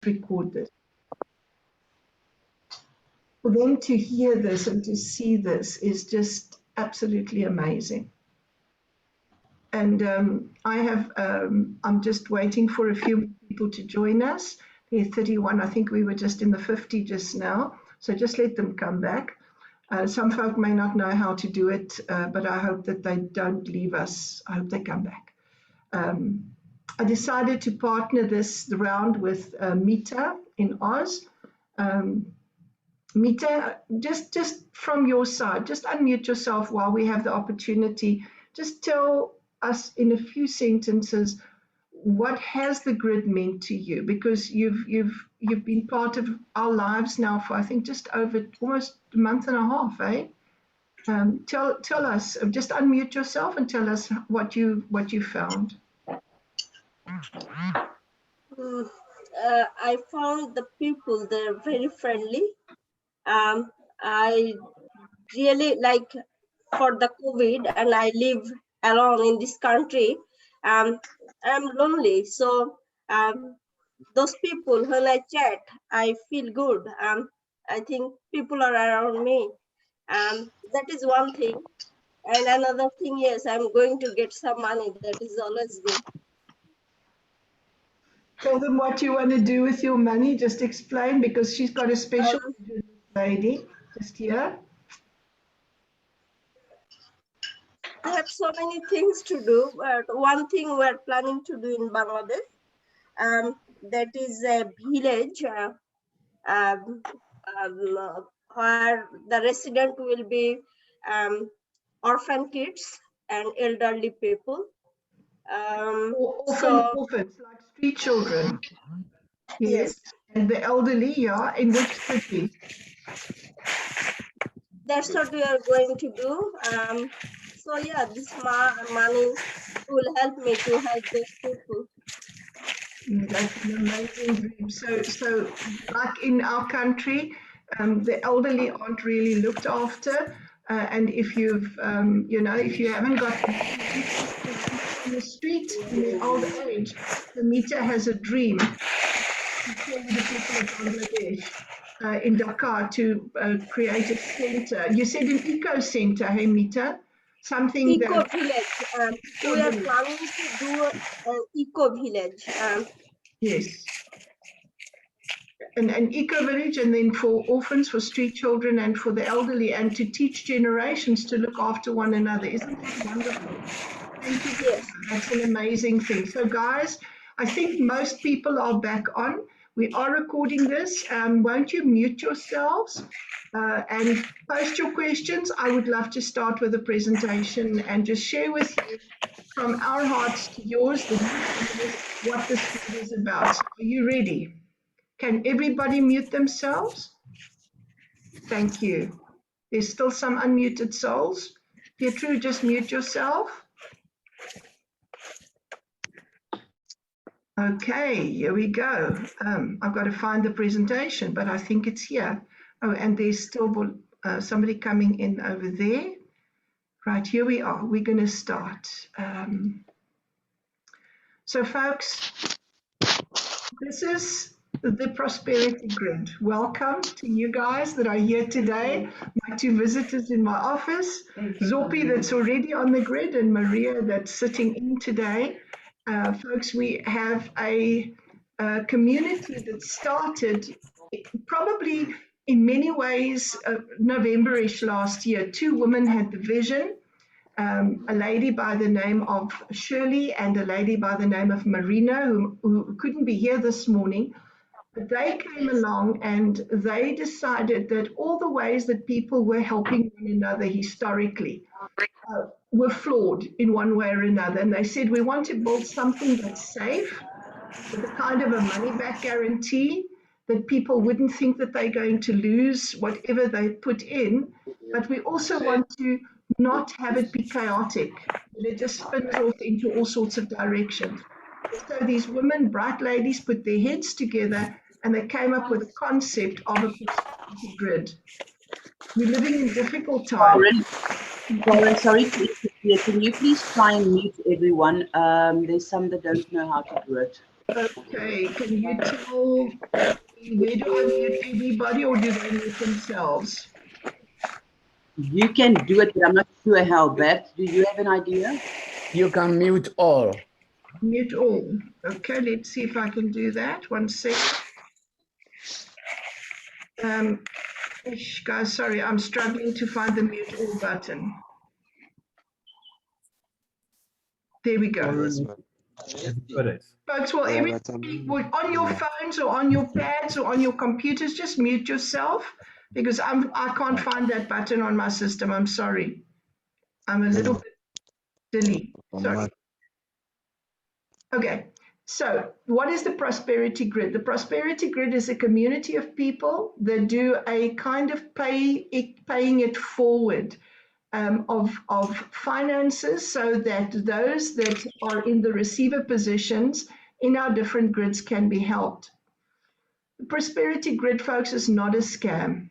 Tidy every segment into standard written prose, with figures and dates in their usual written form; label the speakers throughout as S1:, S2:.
S1: record this. For them to hear this and to see this is just absolutely amazing. And I'm just waiting for a few people to join us. There are 31. I think we were just in the 50 just now. So just let them come back. Some folk may not know how to do it, but I hope that they don't leave us. I hope they come back. I decided to partner this round with Mita in Oz. Mita, just from your side, just unmute yourself while we have the opportunity. Just tell us in a few sentences, what has the grid meant to you? Because you've been part of our lives now for, I think, just over almost a month and a half, eh? Tell us, just unmute yourself and tell us what you found.
S2: I found the people, they're very friendly. I really like, for the COVID, and I live alone in this country. I'm lonely, so those people, when I chat, I feel good. I think people are around me. That is one thing. And another thing, yes, I'm going to get some money. That is always good.
S1: Tell them what you want to do with your money. Just explain, because she's got a special lady just here.
S2: I have so many things to do, but one thing we're planning to do in Bangladesh, that is a village where the resident will be orphan kids and elderly people.
S1: Orphans, like street children. Yes. And the elderly, yeah, in which city?
S2: That's what we are going to do. So yeah, this money will help me to help those people.
S1: That's an amazing dream. So like in our country, the elderly aren't really looked after. And if you've, if you haven't got in the street in their old age, the Mita has a dream to tell the people of Bangladesh in Dhaka to create a center. You said an eco center, hey Mita? Something
S2: eco village. We are planning to do an eco village.
S1: Yes. An eco village, and then for orphans, for street children, and for the elderly, and to teach generations to look after one another. Isn't that wonderful? Thank you.
S2: Yes.
S1: That's an amazing thing. So guys, I think most people are back on. We are recording this. Won't you mute yourselves and post your questions? I would love to start with a presentation and just share with you from our hearts to yours what this is about. Are you ready? Can everybody mute themselves? Thank you. There's still some unmuted souls. Pietru, just mute yourself. Okay, here we go. I've got to find the presentation, but I think it's here. Oh, and there's still somebody coming in over there. Right, here we are. We're going to start. So folks, this is the Prosperity Grid. Welcome to you guys that are here today. My two visitors in my office, Zopi that's already on the grid, and Maria that's sitting in today. Folks, we have a community that started probably in many ways November-ish last year. Two women had the vision, a lady by the name of Shirley and a lady by the name of Marina, who couldn't be here this morning. But they came along and they decided that all the ways that people were helping one another historically were flawed in one way or another. And they said, we want to build something that's safe, with a kind of a money-back guarantee that people wouldn't think that they're going to lose whatever they put in. But we also want to not have it be chaotic, that it just spins off into all sorts of directions. So these women, bright ladies, put their heads together and they came up with a concept of a prosperity grid. We're living in difficult times.
S3: Lauren, sorry, can you please try and mute everyone? There's some that don't know how to do it.
S1: Okay, can you tell me where do I mute everybody or do they mute themselves?
S3: You can do it, but I'm not sure how. Beth, do you have an idea?
S4: You can mute all.
S1: Mute all. Okay, let's see if I can do that. 1 second. Guys, sorry, I'm struggling to find the mute all button. There we go. Folks, well, everybody on your phones or on your pads or on your computers, just mute yourself because I can't find that button on my system. I'm sorry. I'm a little bit silly. Sorry. Okay. So what is the Prosperity Grid? The Prosperity Grid is a community of people that do a kind of paying it forward of finances so that those that are in the receiver positions in our different grids can be helped. The Prosperity Grid, folks, is not a scam.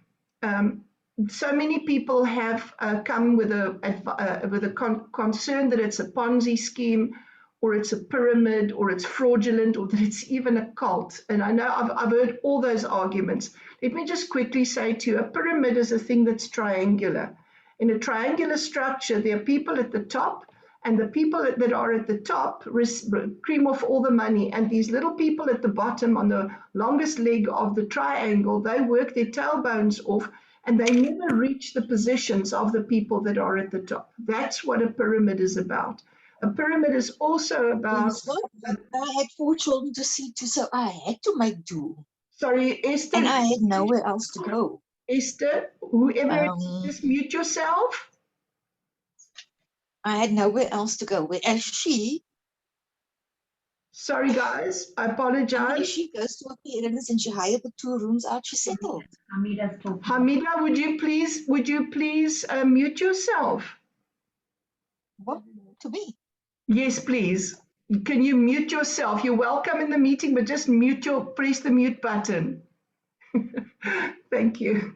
S1: So many people have come with a concern that it's a Ponzi scheme, or it's a pyramid, or it's fraudulent, or that it's even a cult. And I know I've heard all those arguments. Let me just quickly say to you, a pyramid is a thing that's triangular. In a triangular structure, there are people at the top, and the people that are at the top cream off all the money. And these little people at the bottom on the longest leg of the triangle, they work their tailbones off, and they never reach the positions of the people that are at the top. That's what a pyramid is about. A pyramid is also about...
S5: I had 4 children to see to, so I had to make do.
S1: Sorry, Esther.
S5: And I had nowhere else to go.
S1: Esther, whoever, just mute yourself.
S5: I had nowhere else to go. But as she...
S1: Sorry, guys, I apologize.
S5: She goes to a parents and she hired the 2 rooms out, she settled.
S1: Hamida, would you please mute yourself?
S5: What? To me?
S1: Yes, please. Can you mute yourself? You're welcome in the meeting, but just press the mute button. Thank you.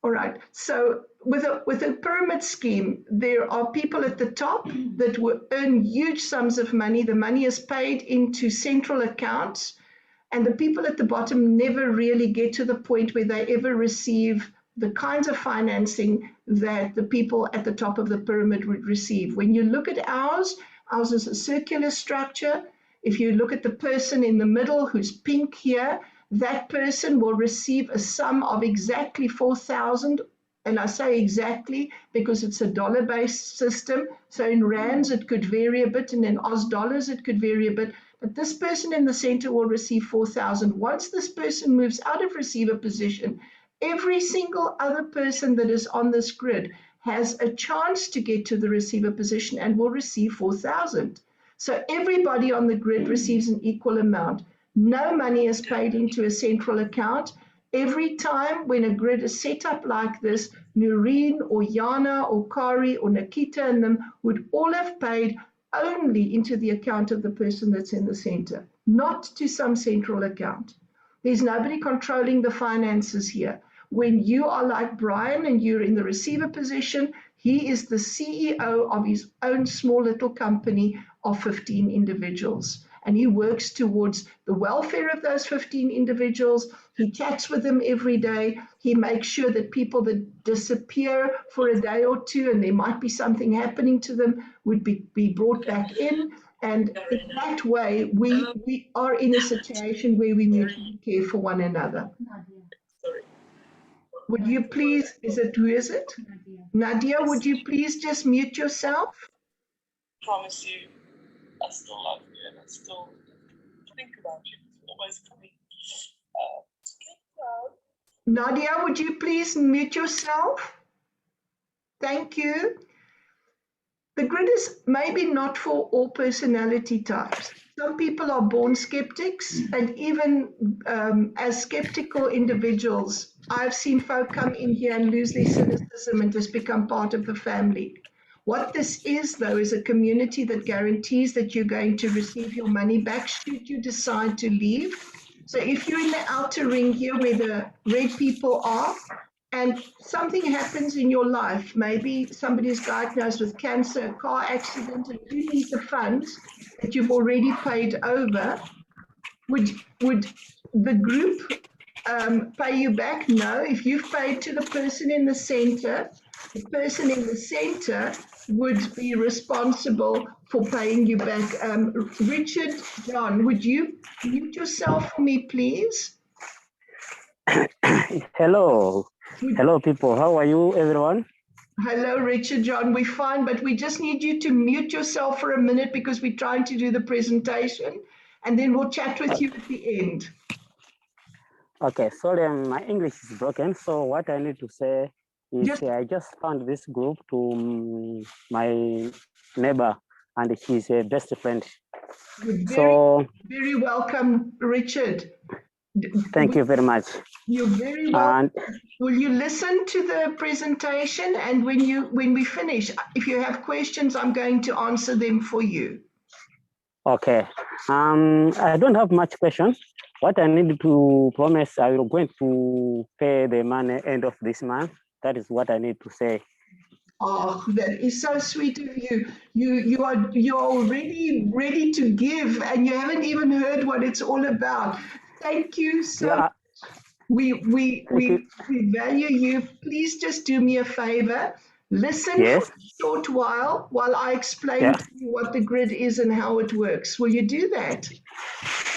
S1: All right. So with a pyramid scheme, there are people at the top that will earn huge sums of money. The money is paid into central accounts, and the people at the bottom never really get to the point where they ever receive the kinds of financing that the people at the top of the pyramid would receive. When you look at ours is a circular structure. If you look at the person in the middle who's pink here, that person will receive a sum of exactly 4,000. And I say exactly because it's a dollar-based system. So in rands, it could vary a bit, and in Oz dollars, it could vary a bit. But this person in the center will receive 4,000. Once this person moves out of receiver position, every single other person that is on this grid has a chance to get to the receiver position and will receive 4,000. So everybody on the grid receives an equal amount. No money is paid into a central account. Every time when a grid is set up like this, Noreen or Yana or Kari or Nikita and them would all have paid only into the account of the person that's in the center, not to some central account. There's nobody controlling the finances here. When you are like Brian and you're in the receiver position, he is the CEO of his own small little company of 15 individuals. And he works towards the welfare of those 15 individuals. He chats with them every day. He makes sure that people that disappear for a day or two and there might be something happening to them would be brought back in. And in that way, we are in a situation where we mutually care for one another. Would you please, who is it? Nadia, would you please just mute yourself?
S6: I promise you, I still love you and I still think about you. It's always coming.
S1: Nadia, would you please mute yourself? Thank you. The grid is maybe not for all personality types. Some people are born skeptics, and even as skeptical individuals, I've seen folk come in here and lose their cynicism and just become part of the family. What this is, though, is a community that guarantees that you're going to receive your money back should you decide to leave. So if you're in the outer ring here where the red people are, and something happens in your life, maybe somebody's diagnosed with cancer, a car accident, and you need the funds that you've already paid over, would the group pay you back? No. If you've paid to the person in the center, the person in the center would be responsible for paying you back. Richard, John, would you mute yourself for me, please?
S7: Hello.
S1: Would-
S7: Hello, people. How are you, everyone?
S1: Hello, Richard, John. We're fine, but we just need you to mute yourself for a minute because we're trying to do the presentation, and then we'll chat with you at the end.
S7: Okay, sorry, my English is broken. So what I need to say is I just found this group to my neighbor, and she's a best friend.
S1: Very welcome, Richard.
S7: Thank you very much.
S1: You're very welcome. Will you listen to the presentation? And when we finish, if you have questions, I'm going to answer them for you.
S7: Okay. I don't have much questions. What I need to promise, I will going to pay the money end of this month. That is what I need to say.
S1: Oh, that is so sweet of you. You're already ready to give, and you haven't even heard what it's all about. Thank you so much. We value you. Please just do me a favor. Listen for a short while I explain to you what the grid is and how it works. Will you do that?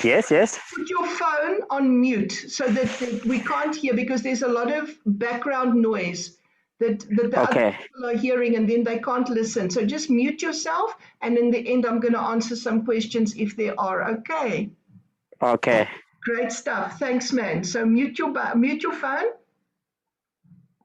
S7: Yes.
S1: Put your phone on mute so that we can't hear, because there's a lot of background noise that the other people are hearing, and then they can't listen. So just mute yourself, and in the end, I'm going to answer some questions if there are. Okay.
S7: Okay.
S1: Great stuff. Thanks, man. So mute your phone.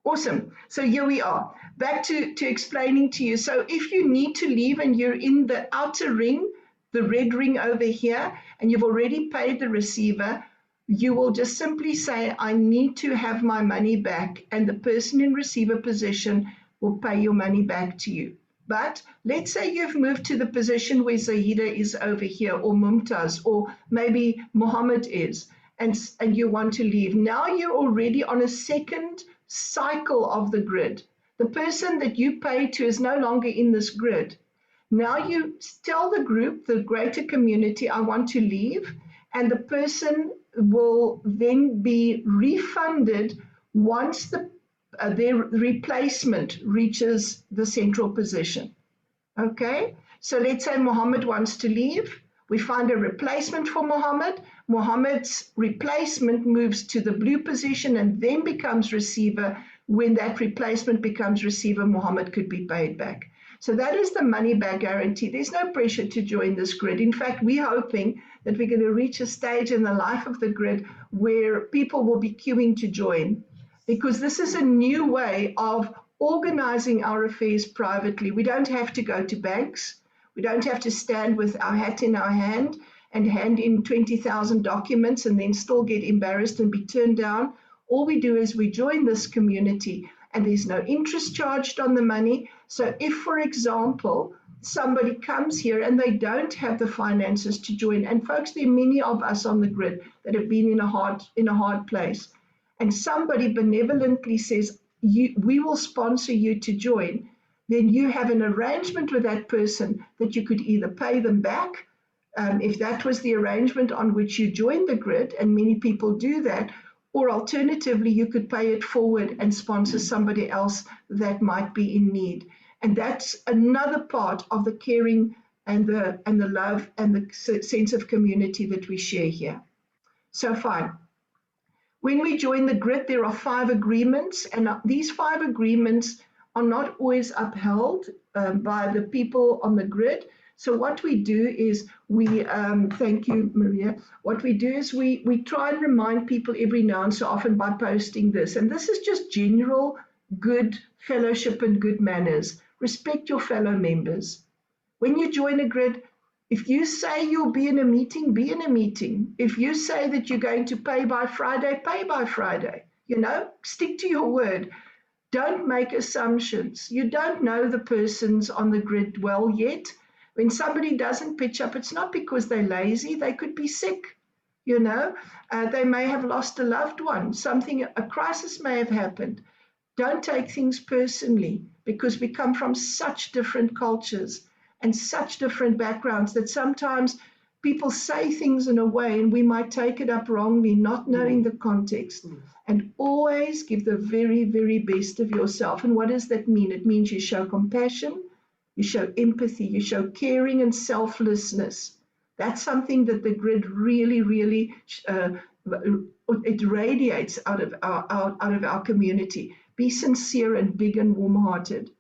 S1: Awesome. So here we are. Back to explaining to you. So if you need to leave and you're in the outer ring, the red ring over here, and you've already paid the receiver, you will just simply say, I need to have my money back, and the person in receiver position will pay your money back to you. But let's say you've moved to the position where Zahida is over here, or Mumtaz, or maybe Mohammed is, and you want to leave. Now you're already on a second cycle of the grid. The person that you pay to is no longer in this grid. Now you tell the group, the greater community, I want to leave, and the person will then be refunded once their replacement reaches the central position. Okay, so let's say Mohammed wants to leave. We find a replacement for Mohammed. Mohammed's replacement moves to the blue position and then becomes receiver. When that replacement becomes receiver, Mohammed could be paid back. So that is the money back guarantee. There's no pressure to join this grid. In fact, we're hoping that we're going to reach a stage in the life of the grid where people will be queuing to join, because this is a new way of organizing our affairs privately. We don't have to go to banks. We don't have to stand with our hat in our hand and hand in 20,000 documents and then still get embarrassed and be turned down. All we do is we join this community, and there's no interest charged on the money. So if, for example, somebody comes here and they don't have the finances to join, and folks, there are many of us on the grid that have been in a hard place, and somebody benevolently says, we will sponsor you to join, then you have an arrangement with that person that you could either pay them back, if that was the arrangement on which you joined the grid, and many people do that, or alternatively, you could pay it forward and sponsor somebody else that might be in need. And that's another part of the caring and the love and the sense of community that we share here. So fine. When we join the grid, there are 5 agreements, and these 5 agreements are not always upheld by the people on the grid. So what we do is thank you, Maria. What we do is we try and remind people every now and so often by posting this. And this is just general good fellowship and good manners. Respect your fellow members. When you join a grid, if you say you'll be in a meeting, be in a meeting. If you say that you're going to pay by Friday, pay by Friday. Stick to your word. Don't make assumptions. You don't know the persons on the grid well yet. When somebody doesn't pitch up, it's not because they're lazy. They could be sick. They may have lost a loved one. A crisis may have happened. Don't take things personally, because we come from such different cultures and such different backgrounds that sometimes people say things in a way and we might take it up wrongly, not knowing the context. And always give the very, very best of yourself. And what does that mean? It means you show compassion, you show empathy, you show caring and selflessness. That's something that the grid really, really, it radiates out of our community. Be sincere and big and warm-hearted.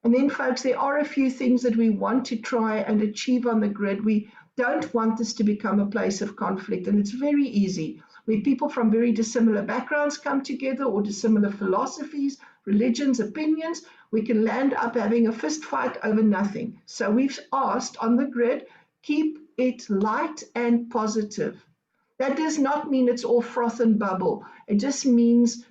S1: And then, folks, there are a few things that we want to try and achieve on the grid. We don't want this to become a place of conflict, and it's very easy. Where people from very dissimilar backgrounds come together or dissimilar philosophies, religions, opinions, we can land up having a fist fight over nothing. So we've asked on the grid, keep it light and positive. That does not mean it's all froth and bubble. It just means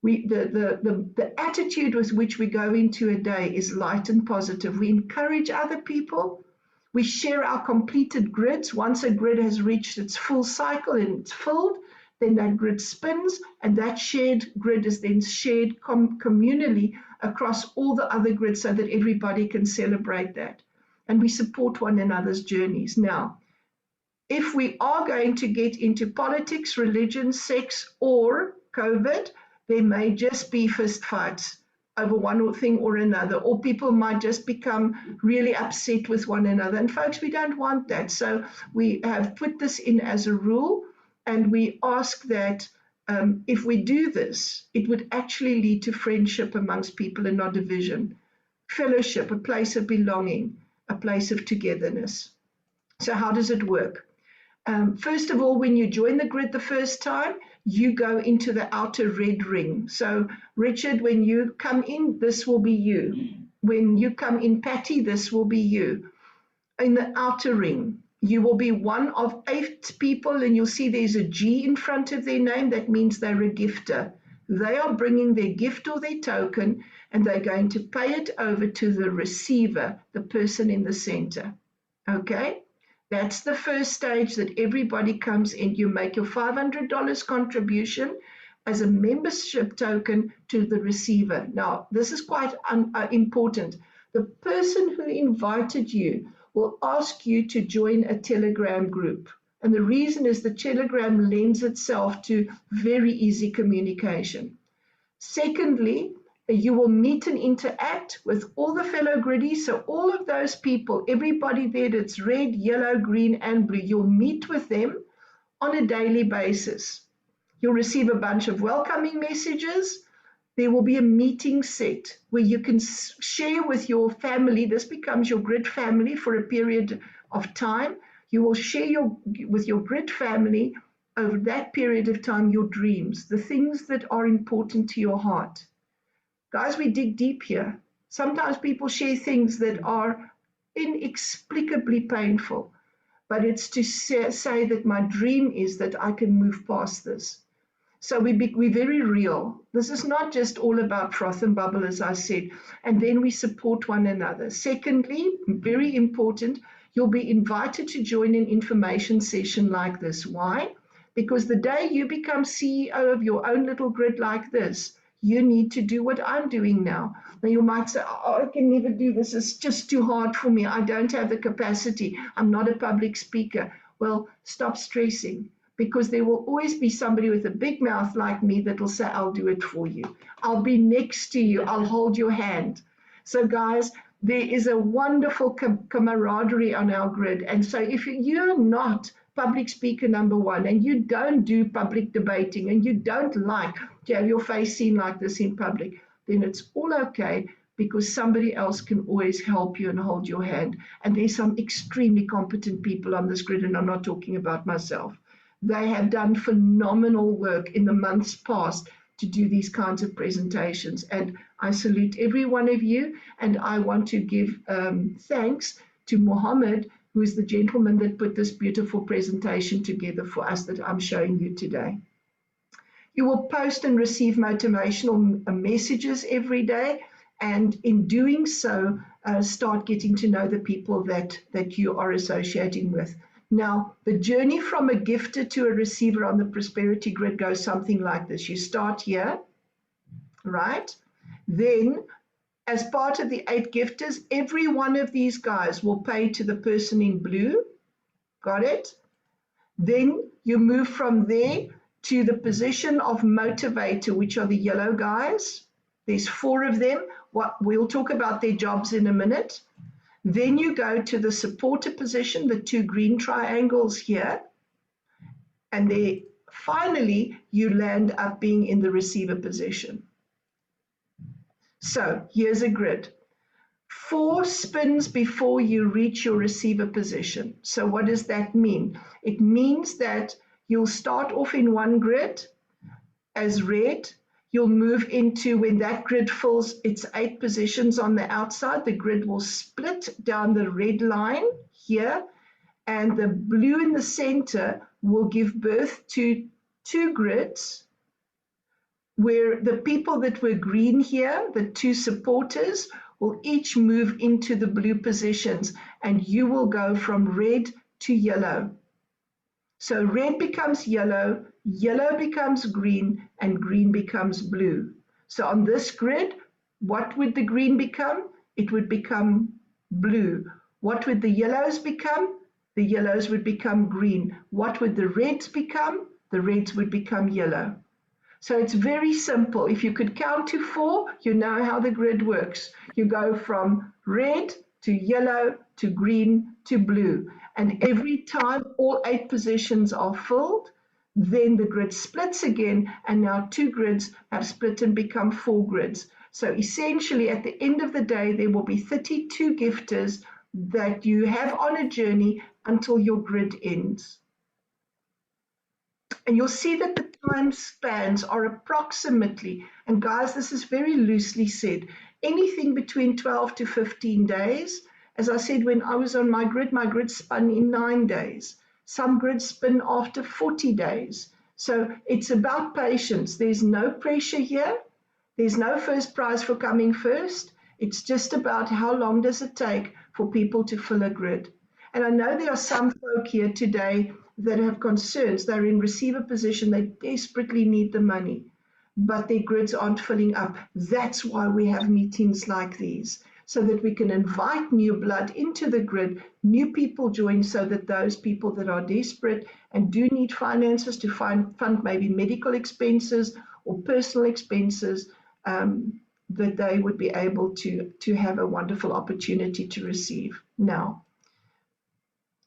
S1: the attitude with which we go into a day is light and positive. We encourage other people. We share our completed grids. Once a grid has reached its full cycle and it's filled, then that grid spins, and that shared grid is then shared communally across all the other grids so that everybody can celebrate that. And we support one another's journeys. Now, if we are going to get into politics, religion, sex, or COVID, there may just be fist fights over one thing or another, or people might just become really upset with one another. And folks, we don't want that. So we have put this in as a rule, and we ask that if we do this, it would actually lead to friendship amongst people and not division. Fellowship, a place of belonging, a place of togetherness. So how does it work? First of all, when you join the grid the first time, you go into the outer red ring. So, Richard, when you come in, this will be you. When you come in, Patty, this will be you. In the outer ring, you will be one of 8 people, and you'll see there's a G in front of their name. That means they're a gifter. They are bringing their gift or their token, and they're going to pay it over to the receiver, the person in the center. Okay? That's the first stage that everybody comes in. You make your $500 contribution as a membership token to the receiver. Now, this is quite important. The person who invited you will ask you to join a Telegram group. And the reason is the Telegram lends itself to very easy communication. Secondly, you will meet and interact with all the fellow griddies. So all of those people, everybody there that's red, yellow, green, and blue, you'll meet with them on a daily basis. You'll receive a bunch of welcoming messages. There will be a meeting set where you can share with your family. This becomes your grid family for a period of time. You will share with your grid family over that period of time your dreams, the things that are important to your heart. Guys, we dig deep here. Sometimes people share things that are inexplicably painful, but it's to say that my dream is that I can move past this. So we're very real. This is not just all about froth and bubble, as I said, and then we support one another. Secondly, very important, you'll be invited to join an information session like this. Why? Because the day you become CEO of your own little grid like this, you need to do what I'm doing now. Now you might say, oh, I can never do this. It's just too hard for me. I don't have the capacity. I'm not a public speaker. Well, stop stressing, because there will always be somebody with a big mouth like me that will say, I'll do it for you. I'll be next to you. I'll hold your hand. So guys, there is a wonderful camaraderie on our grid. And so if you're not public speaker number 1 and you don't do public debating and you don't like to have your face seen like this in public, then it's all okay, because somebody else can always help you and hold your hand. And there's some extremely competent people on this grid, and I'm not talking about myself. They have done phenomenal work in the months past to do these kinds of presentations. And I salute every one of you. And I want to give thanks to Mohammed, who is the gentleman that put this beautiful presentation together for us that I'm showing you today. You will post and receive motivational messages every day. And in doing so, start getting to know the people that you are associating with. Now, the journey from a gifter to a receiver on the prosperity grid goes something like this. You start here, right? Then, as part of the 8 gifters, every one of these guys will pay to the person in blue Got it? Then you move from there to the position of motivator, which are the yellow guys. There's 4 of them. We'll talk about their jobs in a minute. Then you go to the supporter position, the 2 green triangles here. And then finally, you land up being in the receiver position. So here's a grid. 4 spins before you reach your receiver position. So what does that mean? It means that you'll start off in one grid as red. You'll move into, when that grid fills its 8 positions on the outside, the grid will split down the red line here, and the blue in the center will give birth to 2 grids where the people that were green here, the 2 supporters, will each move into the blue positions, and you will go from red to yellow. So red becomes yellow, yellow becomes green, and green becomes blue. So on this grid, what would the green become? It would become blue. What would the yellows become? The yellows would become green. What would the reds become? The reds would become yellow. So it's very simple. If you could count to 4, you know how the grid works. You go from red to yellow to green to blue. And every time all 8 positions are filled, then the grid splits again, and now 2 grids have split and become 4 grids. So essentially, at the end of the day, there will be 32 gifters that you have on a journey until your grid ends. And you'll see that the time spans are approximately, and guys, this is very loosely said, anything between 12 to 15 days. As I said, when I was on my grid spun in 9 days. Some grids spin after 40 days. So it's about patience. There's no pressure here. There's no first prize for coming first. It's just about how long does it take for people to fill a grid. And I know there are some folk here today that have concerns. They're in receiver position. They desperately need the money, but their grids aren't filling up. That's why we have meetings like these, so that we can invite new blood into the grid, new people join, so that those people that are desperate and do need finances to fund maybe medical expenses or personal expenses, that they would be able to have a wonderful opportunity to receive. Now,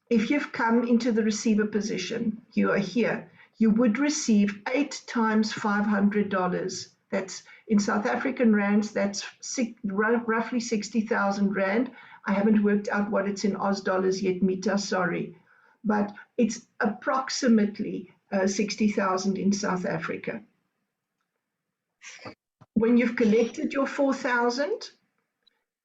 S1: if you've come into the receiver position, you are here, you would receive 8 times $500. That's in South African rands, that's roughly 60,000 rand. I haven't worked out what it's in Oz dollars yet, Mita, sorry. But it's approximately 60,000 in South Africa. When you've collected your 4,000,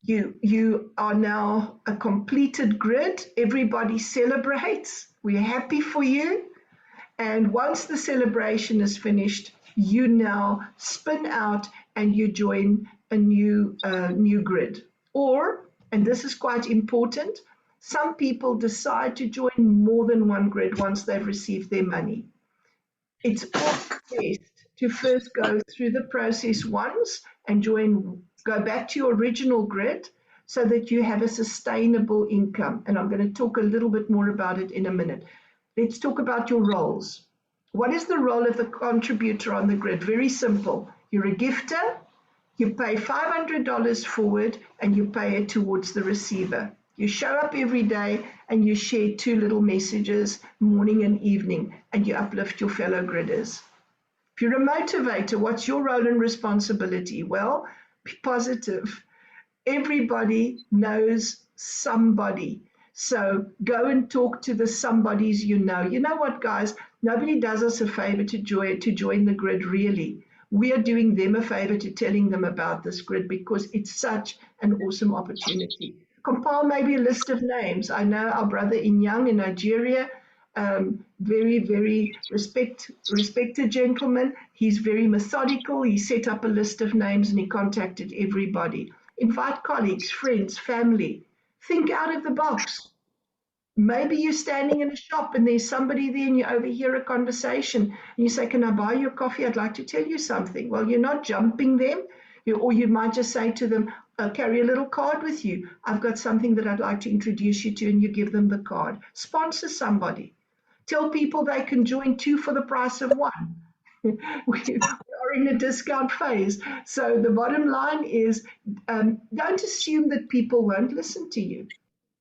S1: you are now a completed grid. Everybody celebrates. We're happy for you. And once the celebration is finished, you now spin out and you join a new grid. Or, and this is quite important, some people decide to join more than one grid once they've received their money. It's always best to first go through the process once and go back to your original grid so that you have a sustainable income. And I'm going to talk a little bit more about it in a minute. Let's talk about your roles. What is the role of the contributor on the grid? Very simple. You're a gifter, you pay $500 forward, and you pay it towards the receiver. You show up every day and you share 2 little messages, morning and evening, and you uplift your fellow gridders. If you're a motivator, what's your role and responsibility? Well, be positive. Everybody knows somebody. So go and talk to the somebodies you know. You know what, guys? Nobody does us a favor to join the grid, really. We are doing them a favor to telling them about this grid because it's such an awesome opportunity. Compile maybe a list of names. I know our brother Inyang in Nigeria, very, very respected gentleman. He's very methodical. He set up a list of names and he contacted everybody. Invite colleagues, friends, family. Think out of the box. Maybe you're standing in a shop and there's somebody there and you overhear a conversation and you say, can I buy you a coffee? I'd like to tell you something. Well, you're not jumping them. Or you might just say to them, carry a little card with you. I've got something that I'd like to introduce you to, and you give them the card. Sponsor somebody. Tell people they can join 2 for the price of 1. We are in a discount phase. So the bottom line is, don't assume that people won't listen to you.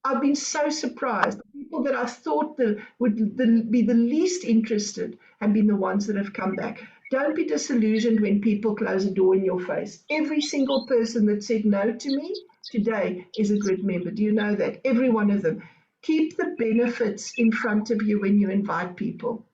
S1: I've been so surprised. The people that I thought would be the least interested have been the ones that have come back. Don't be disillusioned when people close a door in your face. Every single person that said no to me today is a grid member. Do you know that? Every one of them. Keep the benefits in front of you when you invite people.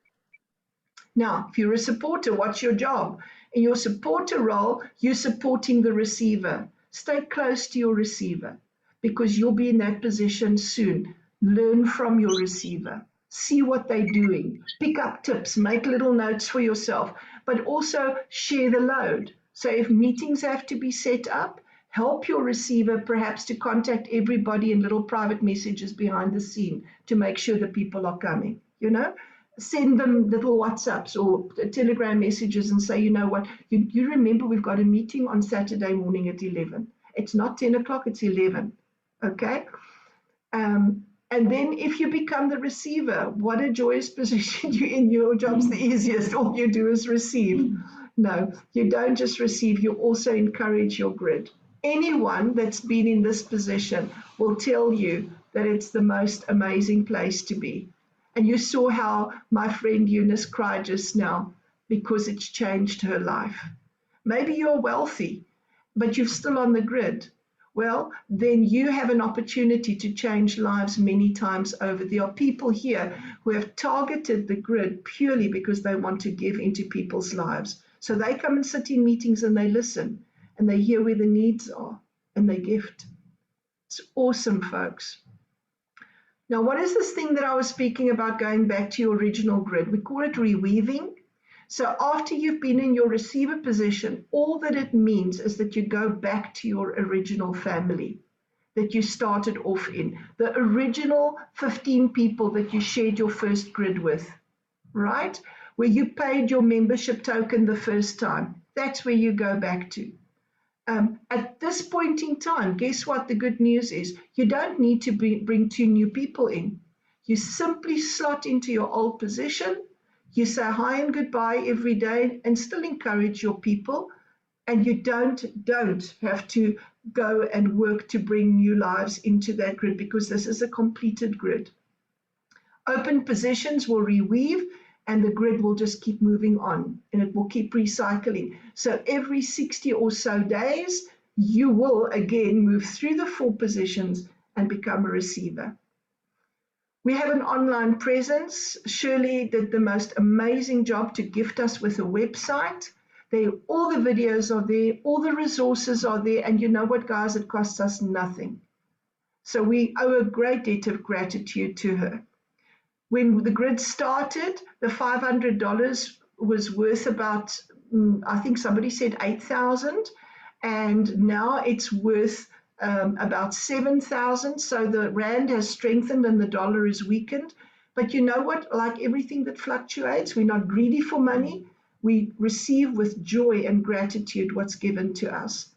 S1: Now, if you're a supporter, what's your job? In your supporter role, you're supporting the receiver. Stay close to your receiver because you'll be in that position soon. Learn from your receiver. See what they're doing. Pick up tips. Make little notes for yourself, but also share the load. So if meetings have to be set up, help your receiver perhaps to contact everybody in little private messages behind the scene to make sure that people are coming, you know? Send them little WhatsApps or Telegram messages and say, you know what, you remember we've got a meeting on Saturday morning at 11. It's not 10 o'clock, it's 11, okay? And then if you become the receiver, what a joyous position you're in. Your job's the easiest. All you do is receive. No, you don't just receive, you also encourage your grid. Anyone that's been in this position will tell you that it's the most amazing place to be. And you saw how my friend Eunice cried just now because it's changed her life. Maybe you're wealthy, but you're still on the grid. Well, then you have an opportunity to change lives many times over. There are people here who have targeted the grid purely because they want to give into people's lives. So they come and sit in meetings and they listen and they hear where the needs are and they gift. It's awesome, folks. Now, what is this thing that I was speaking about going back to your original grid? We call it reweaving. So after you've been in your receiver position, all that it means is that you go back to your original family that you started off in, the original 15 people that you shared your first grid with, right? Where you paid your membership token the first time. That's where you go back to. At this point in time, guess what the good news is? You don't need to bring 2 new people in. You simply slot into your old position. You say hi and goodbye every day and still encourage your people. And you don't have to go and work to bring new lives into that grid because this is a completed grid. Open positions will reweave and the grid will just keep moving on and it will keep recycling. So every 60 or so days, you will again move through the 4 positions and become a receiver. We have an online presence. Shirley did the most amazing job to gift us with a website. All the videos are there, all the resources are there, and you know what, guys, it costs us nothing. So we owe a great debt of gratitude to her. When the grid started, the $500 was worth about, I think somebody said 8,000, and now it's worth about 7,000. So the rand has strengthened and the dollar is weakened. But you know what? Like everything that fluctuates, we're not greedy for money. We receive with joy and gratitude what's given to us.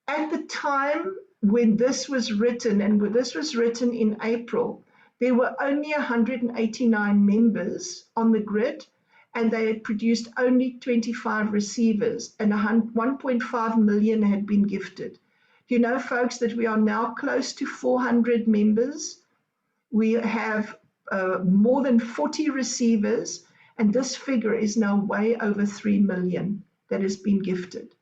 S1: At the time when this was written, and this was written in April, there were only 189 members on the grid, and they had produced only 25 receivers, and 1.5 million had been gifted. You know, folks, that we are now close to 400 members. We have more than 40 receivers, and this figure is now way over 3 million that has been gifted.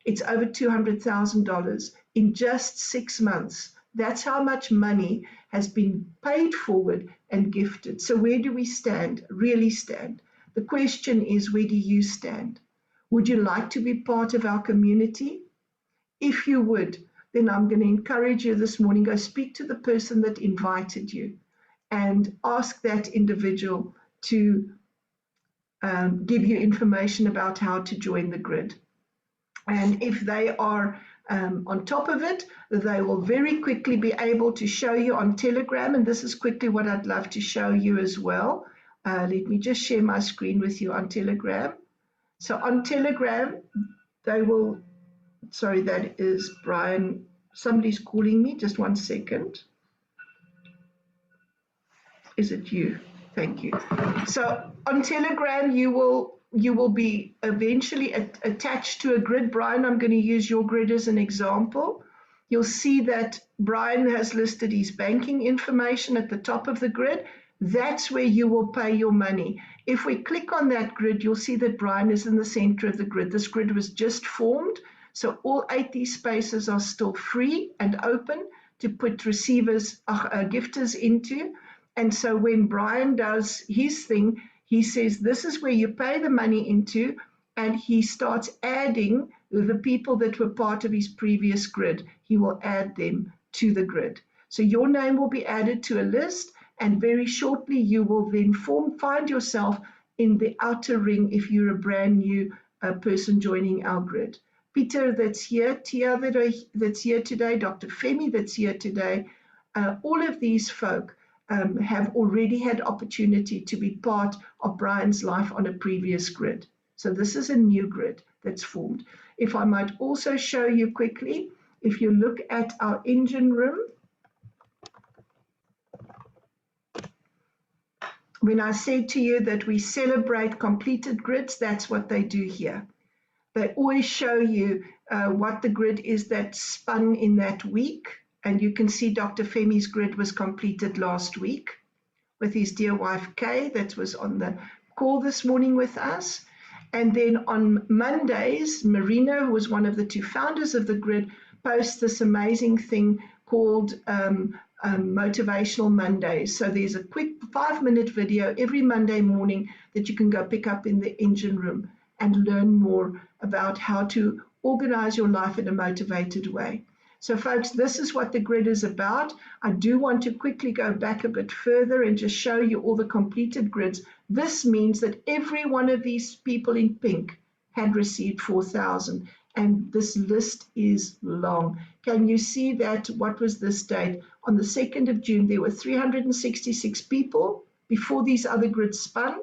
S1: It's over $200,000 in just 6 months. That's how much money has been paid forward and gifted. So where do we stand? Really stand? The question is, where do you stand? Would you like to be part of our community? If you would, then I'm going to encourage you this morning, go speak to the person that invited you and ask that individual to give you information about how to join the grid. And if they are on top of it, they will very quickly be able to show you on Telegram, and this is quickly what I'd love to show you as well. Let me just share my screen with you on Telegram. So on Telegram, they will Sorry, that is Brian. Somebody's calling me. Just 1 second. Is it you? Thank you. So on Telegram, you will be eventually attached to a grid. Brian, I'm going to use your grid as an example. You'll see that Brian has listed his banking information at the top of the grid. That's where you will pay your money. If we click on that grid, you'll see that Brian is in the center of the grid. This grid was just formed, so all 80 spaces are still free and open to put receivers, gifters into. And so when Brian does his thing, he says, this is where you pay the money into, and he starts adding the people that were part of his previous grid. He will add them to the grid. So your name will be added to a list, and very shortly you will then find yourself in the outer ring if you're a brand new person joining our grid. Peter that's here, Tia that's here today, Dr. Femi that's here today, all of these folk have already had opportunity to be part of Brian's life on a previous grid. So this is a new grid that's formed. If I might also show you quickly, if you look at our engine room, when I say to you that we celebrate completed grids, that's what they do here. They always show you what the grid is that spun in that week. And you can see Dr. Femi's grid was completed last week with his dear wife, Kay, that was on the call this morning with us. And then on Mondays, Marino, who was one of the two founders of the grid, posts this amazing thing called Motivational Mondays. So there's a quick 5-minute video every Monday morning that you can go pick up in the engine room and learn more about how to organize your life in a motivated way. So folks, this is what the grid is about. I do want to quickly go back a bit further and just show you all the completed grids. This means that every one of these people in pink had received 4,000, and this list is long. Can you see that? What was this date? On the 2nd of June, there were 366 people before these other grids spun.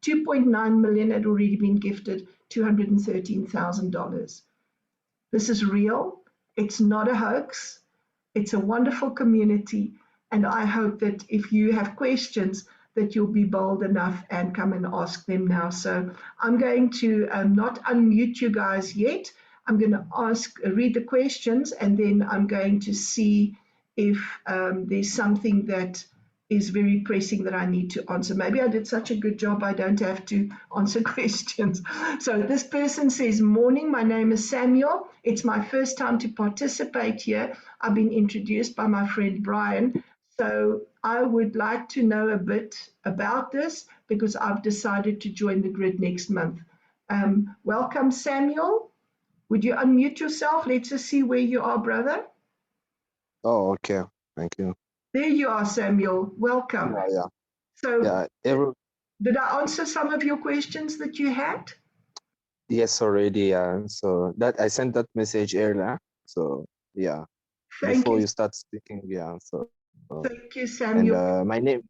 S1: 2.9 million had already been gifted $213,000. This is real. It's not a hoax. It's a wonderful community. And I hope that if you have questions, that you'll be bold enough and come and ask them now. So I'm going to not unmute you guys yet. I'm going to read the questions, and then I'm going to see if there's something that is very pressing that I need to answer. Maybe I did such a good job I don't have to answer questions. So this person says, morning, my name is Samuel. It's my first time to participate here. I've been introduced by my friend Brian. So I would like to know a bit about this because I've decided to join the grid next month. Welcome, Samuel. Would you unmute yourself? Let's just see where you are, brother.
S8: Oh, okay. Thank you.
S1: There you are, Samuel. Welcome.
S8: Yeah.
S1: So
S8: Yeah.
S1: did I answer some of your questions that you had?
S8: Yes, already. So that I sent that message earlier. So yeah.
S1: Thank
S8: Before
S1: you.
S8: you start speaking, yeah. So
S1: Thank you, Samuel.
S8: and my name.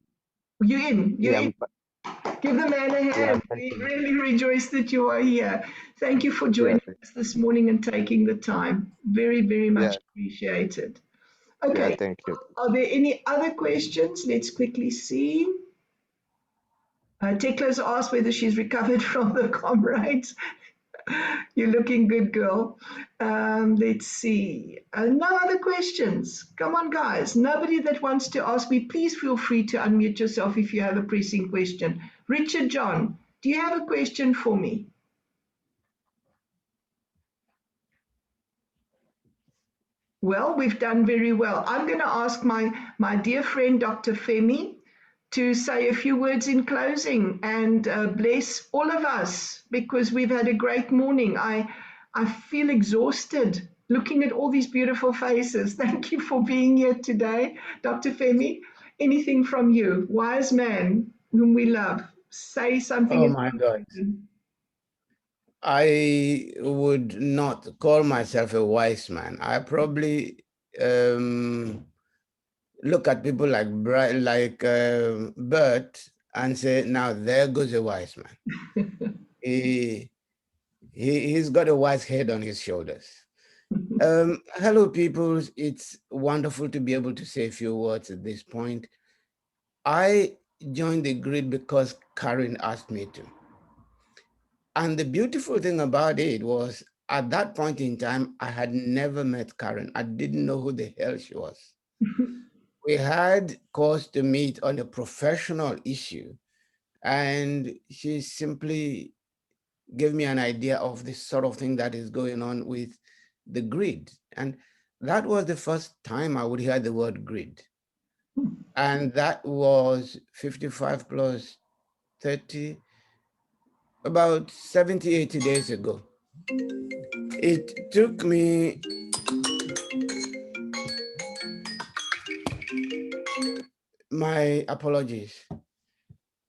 S1: You're in.
S8: Yeah.
S1: Give the man a hand. We really rejoice that you are here. Thank you for joining us this morning and taking the time. Very, very much appreciated. Okay.
S8: Yeah, thank you.
S1: Are there any other questions? Let's quickly see. Tekla's asked whether she's recovered from the comrades. You're looking good, girl. Let's see. No other questions. Come on, guys. Nobody that wants to ask me, please feel free to unmute yourself if you have a pressing question. Richard John, do you have a question for me? Well, we've done very well. I'm going to ask my dear friend, Dr. Femi, to say a few words in closing and bless all of us because we've had a great morning. I feel exhausted looking at all these beautiful faces. Thank you for being here today, Dr. Femi. Anything from you, wise man whom we love, say something.
S4: Oh my God. I would not call myself a wise man. I probably look at people like Bert and say, now there goes a wise man. He's got a wise head on his shoulders. Hello, people. It's wonderful to be able to say a few words at this point. I joined the grid because Karen asked me to. And the beautiful thing about it was at that point in time, I had never met Karen. I didn't know who the hell she was. We had cause to meet on a professional issue, and she simply gave me an idea of the sort of thing that is going on with the grid. And that was the first time I would hear the word grid. And that was 55 plus 30, about 70, 80 days ago. It took me my apologies.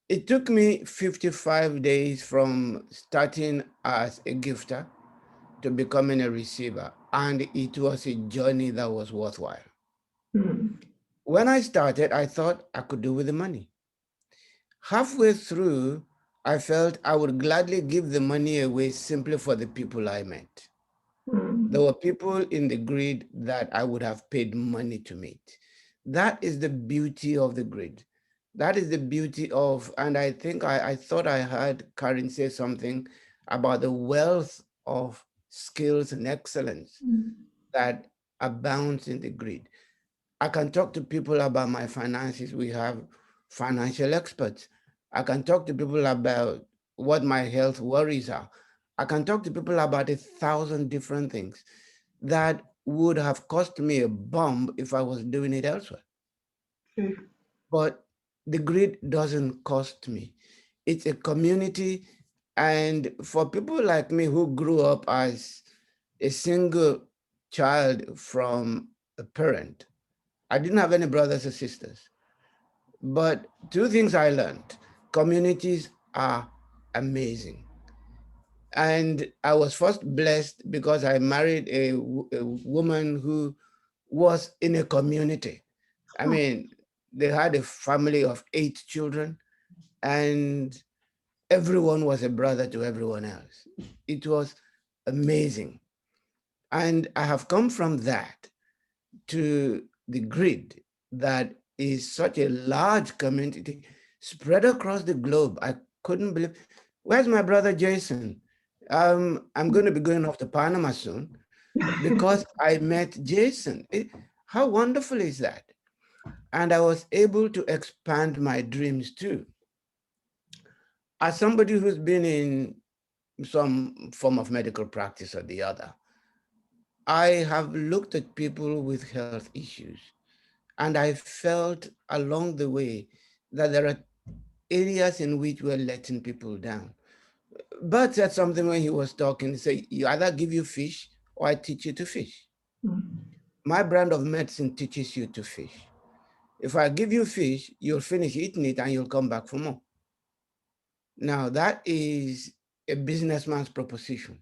S4: It took me 55 days from starting as a gifter to becoming a receiver, and it was a journey that was worthwhile. When I started, I thought I could do with the money. Halfway through, I felt I would gladly give the money away simply for the people I met. There were people in the grid that I would have paid money to meet. That is the beauty of the grid. That is the beauty of, and I think I thought I heard Karen say something about the wealth of skills and excellence that abounds in the grid. I can talk to people about my finances. We have financial experts. I can talk to people about what my health worries are. I can talk to people about 1,000 different things that would have cost me a bomb if I was doing it elsewhere. But the grid doesn't cost me. It's a community. And for people like me who grew up as a single child from a parent, I didn't have any brothers or sisters. But two things I learned: communities are amazing. And I was first blessed because I married a woman who was in a community. I mean, they had a family of 8 children, and everyone was a brother to everyone else. It was amazing. And I have come from that to the grid that is such a large community spread across the globe. I couldn't believe. Where's my brother Jason? I'm going to be going off to Panama soon because I met Jason. How wonderful is that? And I was able to expand my dreams too. As somebody who's been in some form of medical practice or the other, I have looked at people with health issues, and I felt along the way that there are areas in which we're letting people down. Bert said something when he was talking. He said, you either give you fish or I teach you to fish. My brand of medicine teaches you to fish. If I give you fish, you'll finish eating it and you'll come back for more. Now, that is a businessman's proposition.